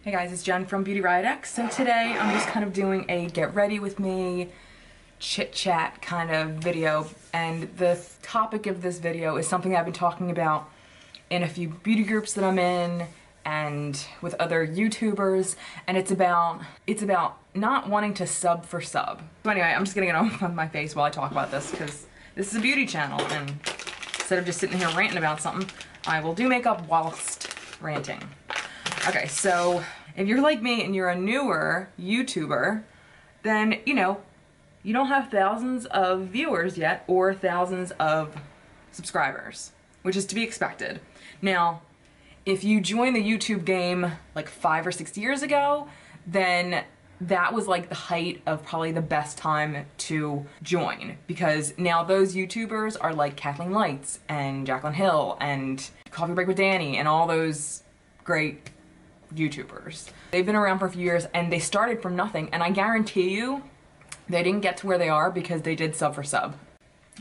Hey guys, it's Jen from Beauty Riot X. So today I'm just kind of doing a get ready with me, chit chat kind of video, and the topic of this video is something I've been talking about in a few beauty groups that I'm in and with other YouTubers, and it's about not wanting to sub for sub. So anyway, I'm just getting it off on my face while I talk about this because this is a beauty channel, and instead of just sitting here ranting about something, I will do makeup whilst ranting. Okay, so if you're like me and you're a newer YouTuber, then, you know, you don't have thousands of viewers yet or thousands of subscribers, which is to be expected. Now, if you joined the YouTube game like 5 or 6 years ago, then that was like the height of probably the best time to join, because now those YouTubers are like Kathleen Lights and Jaclyn Hill and Coffee Break with Danny and all those great YouTubers. They've been around for a few years and they started from nothing, and I guarantee you they didn't get to where they are because they did sub for sub.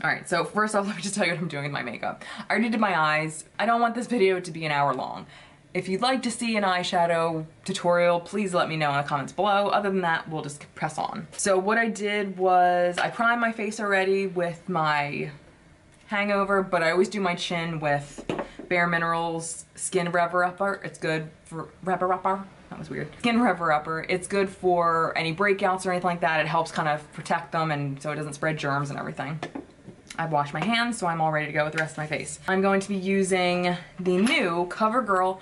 Alright, so first off, let me just tell you what I'm doing with my makeup. I already did my eyes. I don't want this video to be an hour long. If you'd like to see an eyeshadow tutorial, please let me know in the comments below. Other than that, we'll just press on. So what I did was I primed my face already with my Hangover, but I always do my chin with Bare Minerals Skin Rever Upper. It's good for Rever Upper. That was weird. Skin Rever Upper. It's good for any breakouts or anything like that. It helps kind of protect them and so it doesn't spread germs and everything. I've washed my hands, so I'm all ready to go with the rest of my face. I'm going to be using the new CoverGirl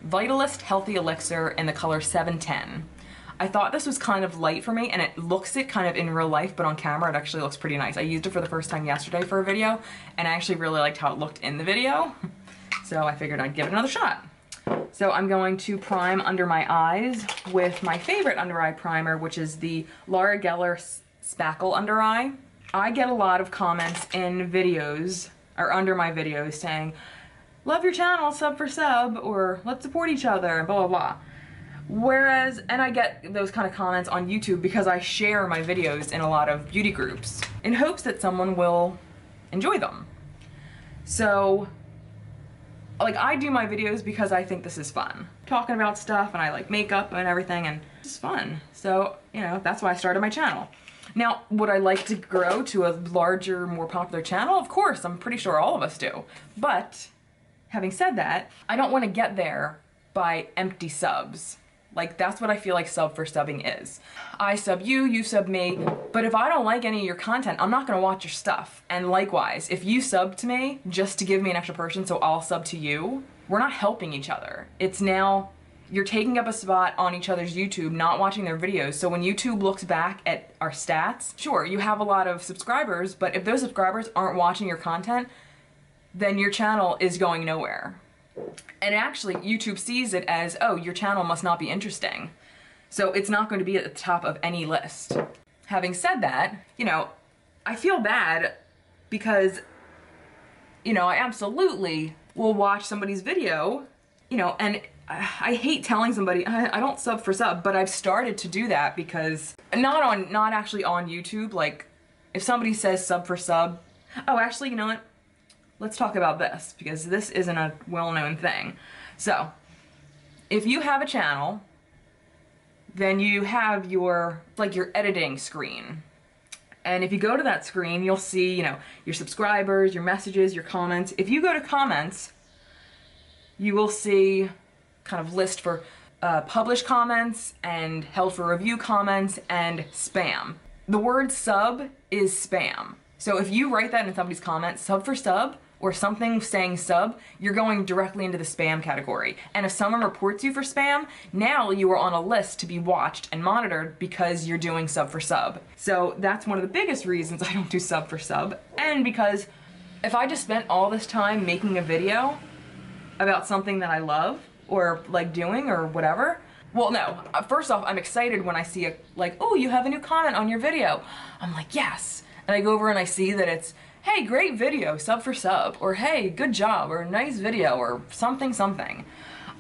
Vitalist Healthy Elixir in the color 710. I thought this was kind of light for me, and it looks it kind of in real life, but on camera it actually looks pretty nice. I used it for the first time yesterday for a video, and I actually really liked how it looked in the video, so I figured I'd give it another shot. So I'm going to prime under my eyes with my favorite under eye primer, which is the Laura Geller Spackle Under Eye. I get a lot of comments in videos, or under my videos, saying, love your channel, sub for sub, or let's support each other, and blah blah blah. Whereas, and I get those kind of comments on YouTube because I share my videos in a lot of beauty groups in hopes that someone will enjoy them. So, like, I do my videos because I think this is fun. Talking about stuff, and I like makeup and everything, and it's just fun. So, you know, that's why I started my channel. Now, would I like to grow to a larger, more popular channel? Of course, I'm pretty sure all of us do. But, having said that, I don't want to get there by empty subs. Like, that's what I feel like sub for subbing is. I sub you, you sub me, but if I don't like any of your content, I'm not gonna watch your stuff. And likewise, if you sub to me just to give me an extra person so I'll sub to you, we're not helping each other. It's now, you're taking up a spot on each other's YouTube, not watching their videos. So when YouTube looks back at our stats, sure, you have a lot of subscribers, but if those subscribers aren't watching your content, then your channel is going nowhere. And actually, YouTube sees it as, oh, your channel must not be interesting. So it's not going to be at the top of any list. Having said that, you know, I feel bad because, you know, I absolutely will watch somebody's video, you know, and I hate telling somebody, I don't sub for sub, but I've started to do that because, not actually on YouTube, like, if somebody says sub for sub, oh, actually, you know what? Let's talk about this, because this isn't a well-known thing. So, if you have a channel, then you have your, like, your editing screen. And if you go to that screen, you'll see, you know, your subscribers, your messages, your comments. If you go to comments, you will see kind of list for published comments and held for review comments and spam. The word sub is spam. So if you write that in somebody's comments, sub for sub, or something saying sub, you're going directly into the spam category. And if someone reports you for spam, now you are on a list to be watched and monitored because you're doing sub for sub. So that's one of the biggest reasons I don't do sub for sub. And because if I just spent all this time making a video about something that I love, or like doing, or whatever, well, no, first off, I'm excited when I see a, like, oh, you have a new comment on your video. I'm like, yes. And I go over and I see that it's, hey, great video, sub for sub, or hey, good job, or nice video, or something something.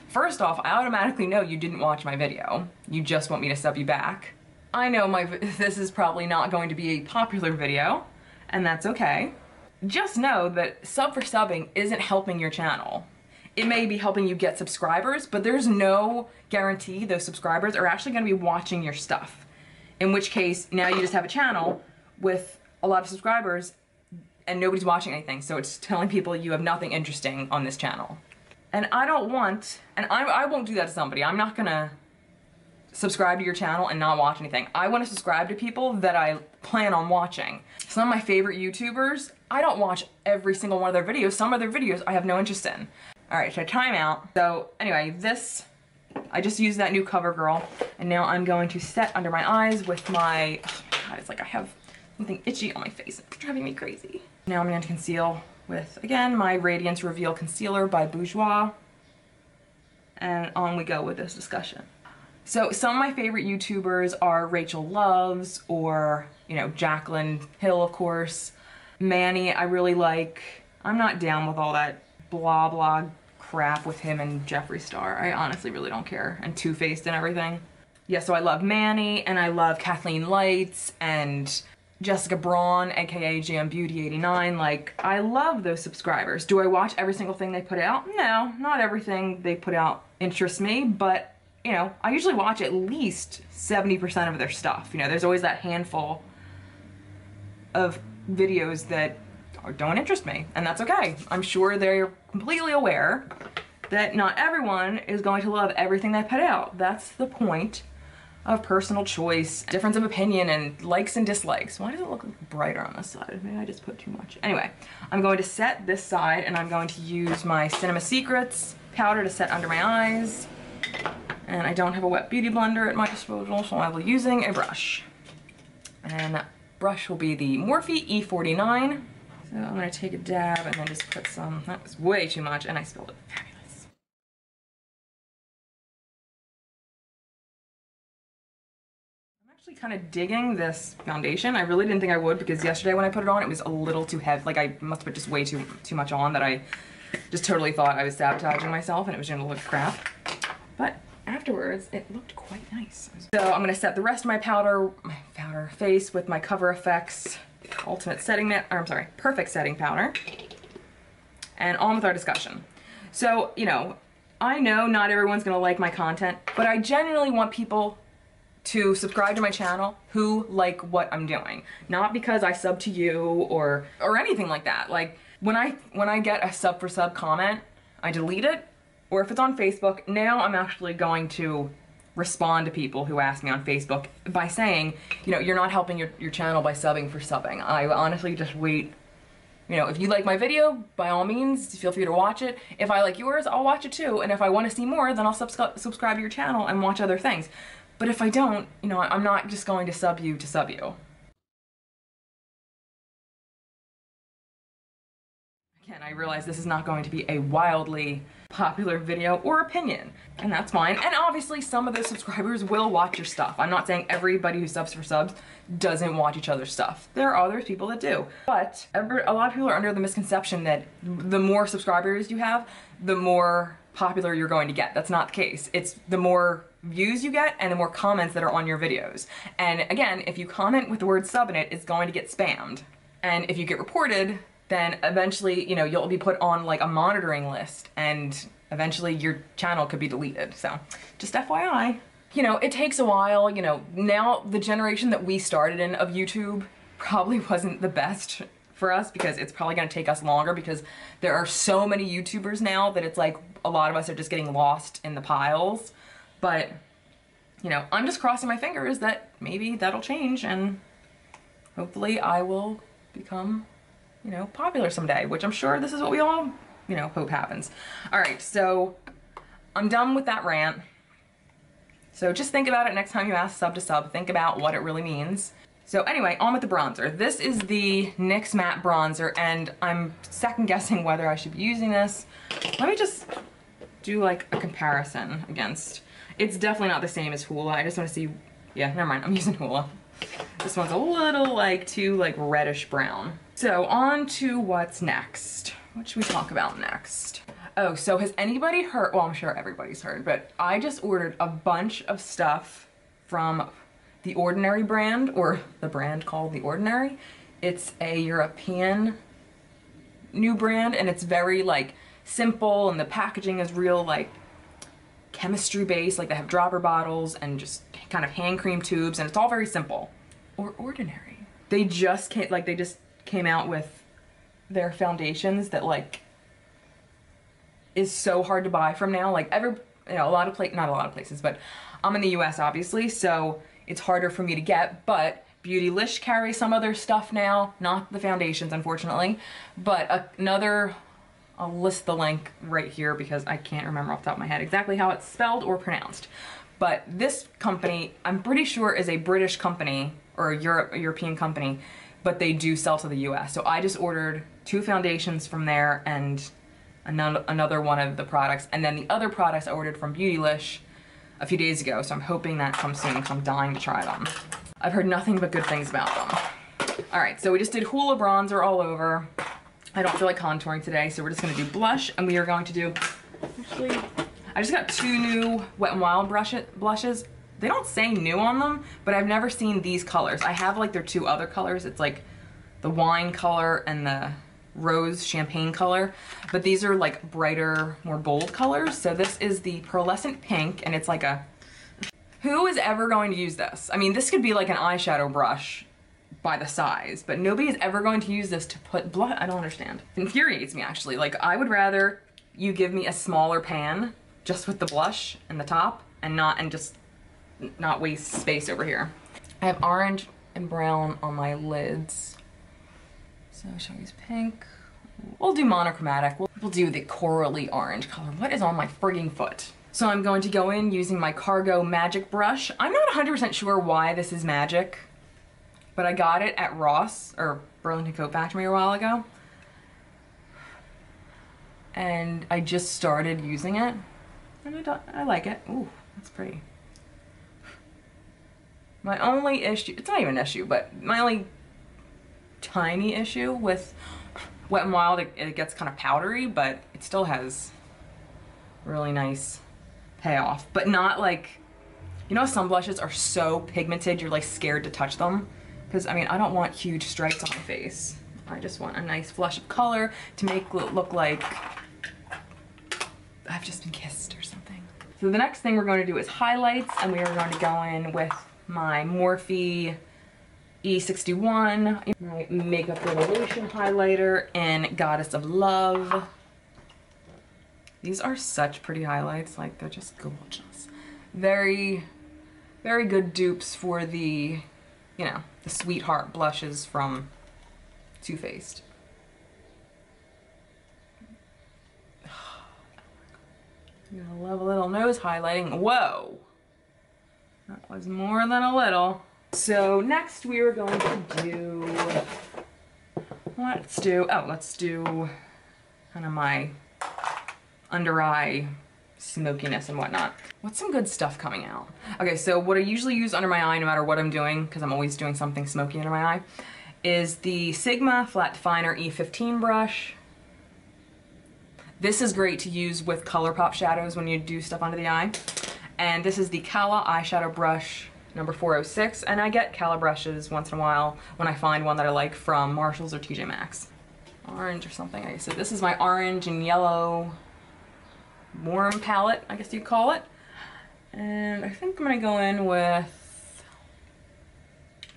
First off, I automatically know you didn't watch my video. You just want me to sub you back. I know this is probably not going to be a popular video, and that's okay. Just know that sub for subbing isn't helping your channel. it may be helping you get subscribers, but there's no guarantee those subscribers are actually going to be watching your stuff. In which case, now you just have a channel with a lot of subscribers and nobody's watching anything. So it's telling people you have nothing interesting on this channel. And I don't want, and I won't do that to somebody. I'm not gonna subscribe to your channel and not watch anything. I want to subscribe to people that I plan on watching. Some of my favorite YouTubers, I don't watch every single one of their videos. Some of their videos I have no interest in. All right, so time out. So anyway, I just used that new CoverGirl, and now I'm going to set under my eyes with my, oh my God, it's like I have something itchy on my face. It's driving me crazy. Now I'm going to conceal with, again, my Radiance Reveal Concealer by Bourjois. And on we go with this discussion. So some of my favorite YouTubers are Rachel Loves, or, you know, Jaclyn Hill, of course. Manny, I really like. I'm not down with all that blah blah crap with him and Jeffree Star. I honestly really don't care. And Too Faced and everything. Yeah, so I love Manny, and I love Kathleen Lights, and Jessica Braun, aka Jam Beauty 89. Like, I love those subscribers. Do I watch every single thing they put out? No, not everything they put out interests me, but, you know, I usually watch at least 70% of their stuff. You know, there's always that handful of videos that don't interest me, and that's okay. I'm sure they're completely aware that not everyone is going to love everything they put out. That's the point of personal choice, difference of opinion, and likes and dislikes. Why does it look brighter on this side? Maybe I just put too much. Anyway, I'm going to set this side, and I'm going to use my Cinema Secrets powder to set under my eyes. And I don't have a wet beauty blender at my disposal, so I will be using a brush. And that brush will be the Morphe E49. So I'm gonna take a dab and then just put some, that was way too much, and I spilled it. Fabulous. I'm actually kind of digging this foundation. I really didn't think I would, because yesterday when I put it on, it was a little too heavy. Like, I must put just way too much on, that I just totally thought I was sabotaging myself and it was gonna look crap. But afterwards, it looked quite nice. So I'm gonna set the rest of my powder face with my Cover FX Ultimate Setting Perfect Setting Powder. And on with our discussion. So, you know, I know not everyone's gonna like my content, but I genuinely want people to subscribe to my channel who like what I'm doing. Not because I sub to you or anything like that. Like, when I get a sub for sub comment, I delete it. Or if it's on Facebook, now I'm actually going to respond to people who ask me on Facebook by saying, you know, you're not helping your channel by subbing for subbing. I honestly just wait. You know, if you like my video, by all means, feel free to watch it. If I like yours, I'll watch it too. And if I want to see more, then I'll subscribe to your channel and watch other things. But if I don't, you know, I'm not just going to sub you to sub you. Again, I realize this is not going to be a wildly popular video or opinion, and that's fine. And obviously some of those subscribers will watch your stuff. I'm not saying everybody who subs for subs doesn't watch each other's stuff. There are other people that do. But a lot of people are under the misconception that the more subscribers you have, the more popular you're going to get. That's not the case. It's the more views you get and the more comments that are on your videos. And again, if you comment with the word sub in it, it's going to get spammed. And if you get reported, then eventually, you know, you'll be put on like a monitoring list, and eventually your channel could be deleted. So just FYI. You know, it takes a while. You know, now the generation that we started in of YouTube probably wasn't the best for us, because it's probably going to take us longer, because there are so many YouTubers now that it's like a lot of us are just getting lost in the piles. But, you know, I'm just crossing my fingers that maybe that'll change, and hopefully I will become, you know, popular someday, which I'm sure this is what we all, you know, hope happens. All right, so I'm done with that rant. So just think about it next time you ask sub to sub. Think about what it really means. So anyway, on with the bronzer. This is the NYX Matte Bronzer, and I'm second guessing whether I should be using this. Let me just do like a comparison against. It's definitely not the same as Hoola. I just want to see. Yeah, never mind. I'm using Hoola. This one's a little like too like reddish brown. So on to what's next. What should we talk about next? Oh, so has anybody heard, well, I'm sure everybody's heard, but I just ordered a bunch of stuff from The Ordinary brand, or the brand called The Ordinary. It's a European new brand, and it's very like simple, and the packaging is real like chemistry based, like they have dropper bottles and just kind of hand cream tubes, and it's all very simple or ordinary. They just came out with their foundations that like is so hard to buy from now. Like not a lot of places, but I'm in the US obviously, so it's harder for me to get, but Beautylish carries some of their stuff now, not the foundations unfortunately, but I'll list the link right here because I can't remember off the top of my head exactly how it's spelled or pronounced. But this company, I'm pretty sure, is a British company or a European company, but they do sell to the US. So I just ordered 2 foundations from there and another one of the products. And then the other products I ordered from Beautylish a few days ago. So I'm hoping that comes soon because I'm dying to try them. I've heard nothing but good things about them. All right, so we just did Hoola bronzer all over. I don't feel like contouring today, so we're just gonna do blush, and we are going to do, actually, I just got 2 new Wet n Wild blushes. They don't say new on them, but I've never seen these colors. I have like their 2 other colors. It's like the wine color and the rose champagne color, but these are like brighter, more bold colors. So this is the pearlescent pink, and it's like who is ever going to use this? I mean, this could be like an eyeshadow brush by the size, but nobody is ever going to use this to put blush. I don't understand. It infuriates me actually. Like, I would rather you give me a smaller pan just with the blush and the top and just not waste space over here. I have orange and brown on my lids. So shall I use pink? We'll do monochromatic. We'll do the corally orange color. What is on my frigging foot? So I'm going to go in using my Cargo Magic brush. I'm not 100% sure why this is magic, but I got it at Ross, or Burlington Coat Factory, a while ago. And I just started using it, and I like it. Ooh, that's pretty. My only issue, it's not even an issue, but my only tiny issue with Wet n Wild, it gets kind of powdery, but it still has really nice payoff. But not like, you know, some blushes are so pigmented, you're like scared to touch them. Because, I mean, I don't want huge stripes on my face. I just want a nice flush of color to make it look like I've just been kissed or something. So the next thing we're going to do is highlights, and we are going to go in with my Morphe E61, my Makeup Revolution highlighter in Goddess of Love. These are such pretty highlights, like they're just gorgeous. Very, very good dupes for the, you know, the Sweetheart blushes from Too Faced. You're gonna love a little nose highlighting. Whoa! That was more than a little. So next we are going to do, let's do kind of my under eye smokiness and whatnot. What's some good stuff coming out? Okay, so what I usually use under my eye, no matter what I'm doing, because I'm always doing something smoky under my eye, is the Sigma Flat Definer E15 brush. This is great to use with ColourPop shadows when you do stuff under the eye. And this is the Kala eyeshadow brush number 406, and I get Kala brushes once in a while when I find one that I like from Marshalls or TJ Maxx. Orange or something. Okay, so this is my orange and yellow warm palette, I guess you'd call it. And I think I'm gonna go in with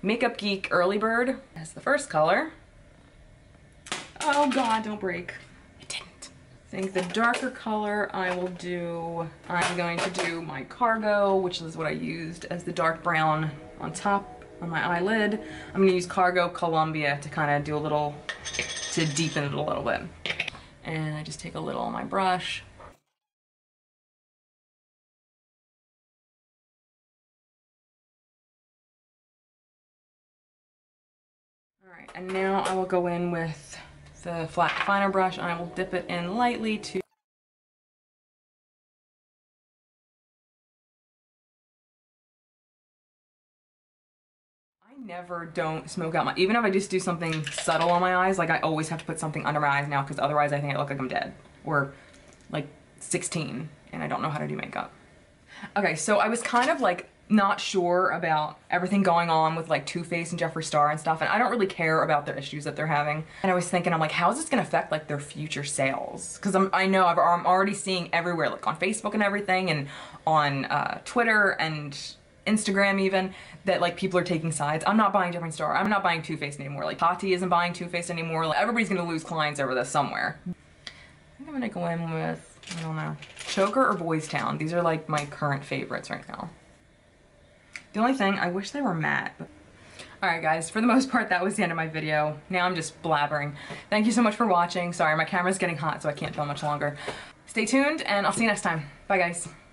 Makeup Geek Early Bird as the first color. Oh God, don't break. It didn't. I think the darker color I'm going to do my Cargo, which is what I used as the dark brown on top on my eyelid. I'm gonna use Cargo Columbia to kind of do a little, to deepen it a little bit. And I just take a little on my brush. Alright, and now I will go in with the flat definer brush, and I will dip it in lightly to never don't smoke out my, even if I just do something subtle on my eyes, like I always have to put something under my eyes now, because otherwise I think I look like I'm dead or like 16 and I don't know how to do makeup. Okay, so I was kind of like not sure about everything going on with like Too Faced and Jeffree Star and stuff, and I don't really care about their issues that they're having. And I was thinking, I'm like, how is this gonna affect like their future sales? Because I know I'm already seeing everywhere, like on Facebook and everything, and on Twitter and Instagram even, that like people are taking sides. I'm not buying Jeffree Star. I'm not buying Too Faced anymore. Like Tati isn't buying Too Faced anymore. Like, everybody's gonna lose clients over this somewhere. I think I'm gonna go in with, I don't know, Choker or Boys Town. These are like my current favorites right now. The only thing, I wish they were matte. Alright guys, for the most part that was the end of my video. Now I'm just blabbering. Thank you so much for watching. Sorry, my camera's getting hot so I can't film much longer. Stay tuned and I'll see you next time. Bye guys.